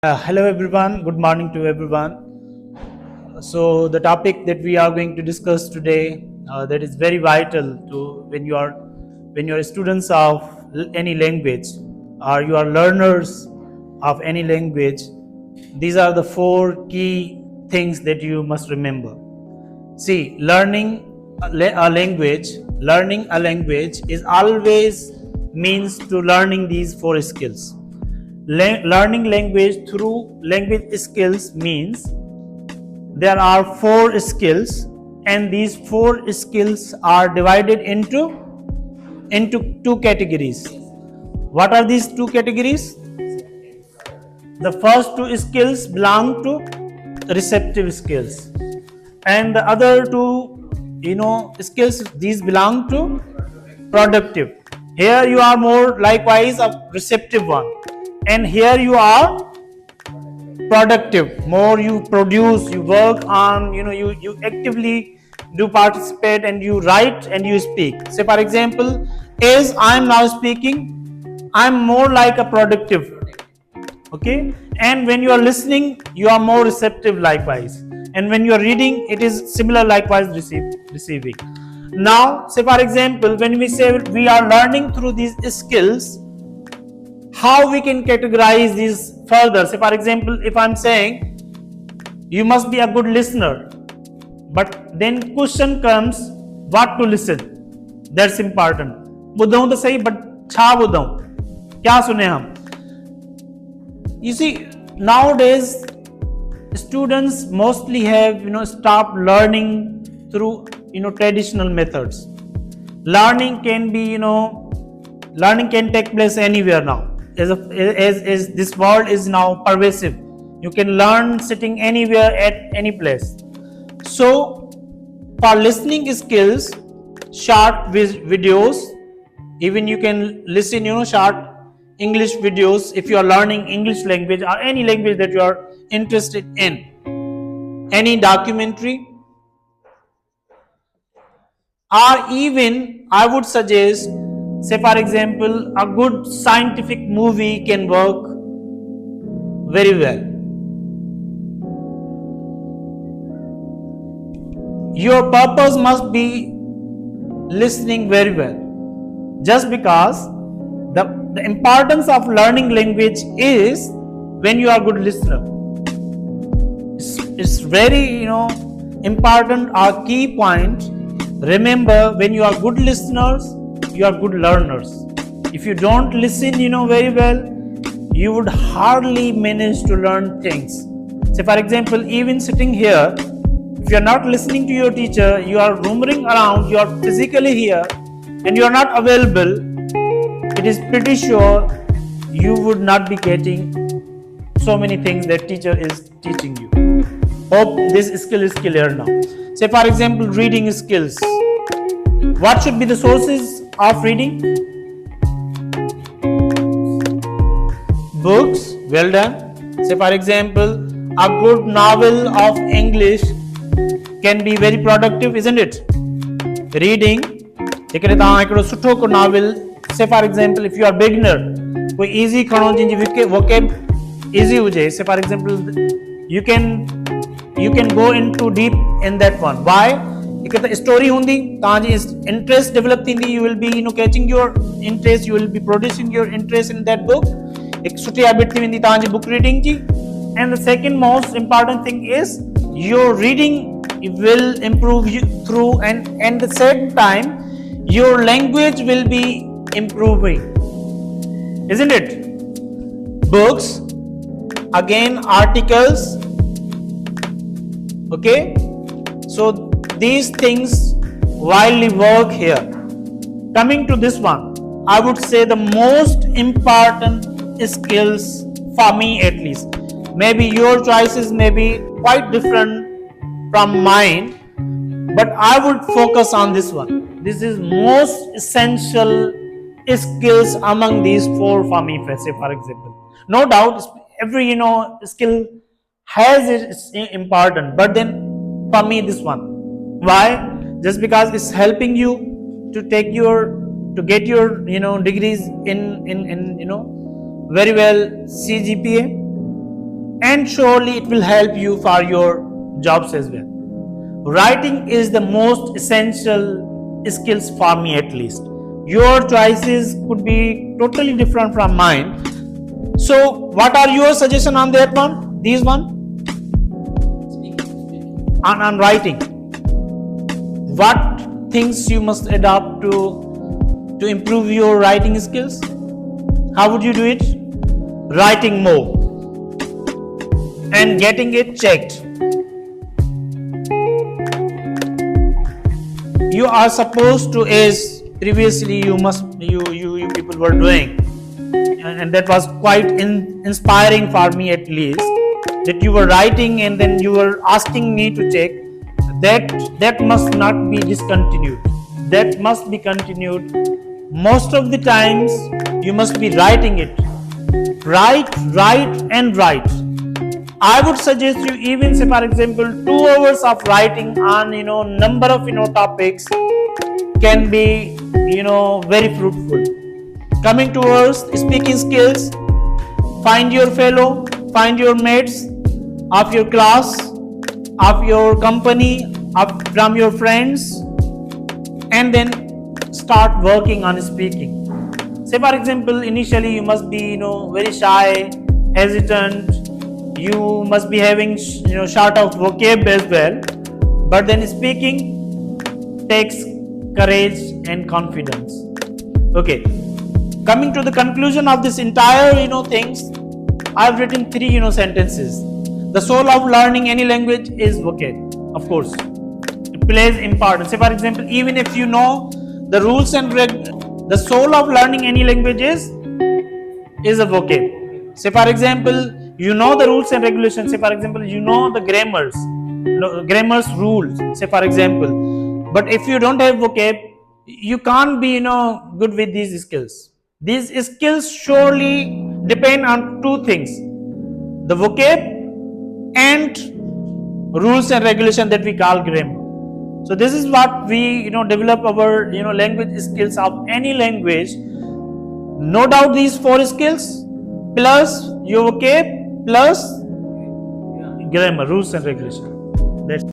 Hello everyone, good morning to everyone. So the topic that we are going to discuss today that is very vital to when you are students of any language or you are learners of any language. These are the four key things that you must remember. See, learning a language is always means to learning these four skills. Learning language through language skills means there are four skills, and these four skills are divided into two categories. What are these two categories? The first two skills belong to receptive skills, and the other two skills, these belong to productive. Here you are more likewise a receptive one, and here you are productive. More you produce, you work on, you actively do participate, and you write and you speak. Say for example, as I am now speaking, I am more like a productive. Okay, and when you are listening, you are more receptive likewise, and when you are reading, it is similar likewise receiving. Now say for example, when we say we are learning through these skills, how we can categorize these further? Say for example, if I'm saying you must be a good listener, but then question comes, what to listen? That's important. बुधाऊं तो सही, but छा बुधाऊं, क्या सुने हम? You see, nowadays students mostly have stopped learning through traditional methods. Learning can take place anywhere now. As this world is now pervasive, you can learn sitting anywhere at any place. So for listening skills, short videos, even you can listen short English videos if you are learning English language or any language that you are interested in, any documentary, or even I would suggest, say for example, a good scientific movie can work very well. Your purpose must be listening very well, just because the importance of learning language is when you are a good listener. It's very important or key point. Remember, when you are good listeners, you are good learners. If you don't listen very well, you would hardly manage to learn things. Say for example, even sitting here, if you are not listening to your teacher, you are roaming around, you are physically here and you are not available, it is pretty sure you would not be getting so many things that teacher is teaching you. Hope this skill is clear now. Say for example, reading skills. What should be the sources of reading? Books. Well done. Say for example, a good novel of English can be very productive, isn't it? Reading. सुठो को novel. Say for example, if you are beginner, कोई easy खणो जिनजी vocab easy हुजे. Say for example, you can go into deep in that one. Why? Because story हुंदी, तांजी interest develop थींदी. You will be catching your interest. You will be producing your interest in that book. एक सुठी habit थी वेंदी तांजी book reading ji. And the second most important thing is your reading will improve you through, and at the same time your language will be improving, isn't it? Books, again articles. Okay, so these things widely work here. Coming to this one, I would say the most important skills for me, at least. Maybe your choices may be quite different from mine, but I would focus on this one. This is most essential skills among these four for me. Say for example, no doubt every skill has its important, but then for me this one. Why? Just because it's helping you to get your degrees in very well CGPA. and surely it will help you for your jobs as well. Writing is the most essential skills for me, at least. Your choices could be totally different from mine. So what are your suggestion on that one? These one? On writing. What things you must adopt to improve your writing skills? How would you do it? Writing more and getting it checked. You are supposed to, as previously you people were doing, and that was quite inspiring for me, at least, that you were writing and then you were asking me to check. That must not be discontinued. That must be continued. Most of the times you must be writing it. Write and write. I would suggest you, even say for example 2 hours of writing on number of topics can be very fruitful. Coming towards speaking skills, find your fellow, find your mates of your class, of your company, from your friends, and then start working on speaking. Say for example, initially you must be very shy, hesitant. You must be having short of vocab as well, but then speaking takes courage and confidence. Okay, coming to the conclusion of this entire things, I've written 3 sentences. The soul of learning any language is vocab. Of course, it plays important. Say for example, even if you know the rules and the soul of learning any language is a vocab. Say for example, you know the rules and regulations. Say for example, you know the grammar's rules. Say for example, but if you don't have vocab, you can't be good with these skills. These skills surely depend on 2 things: the vocab and rules and regulation that we call grammar. So this is what we develop our language skills of any language. No doubt these 4 skills plus your vocab plus grammar, rules and regulation.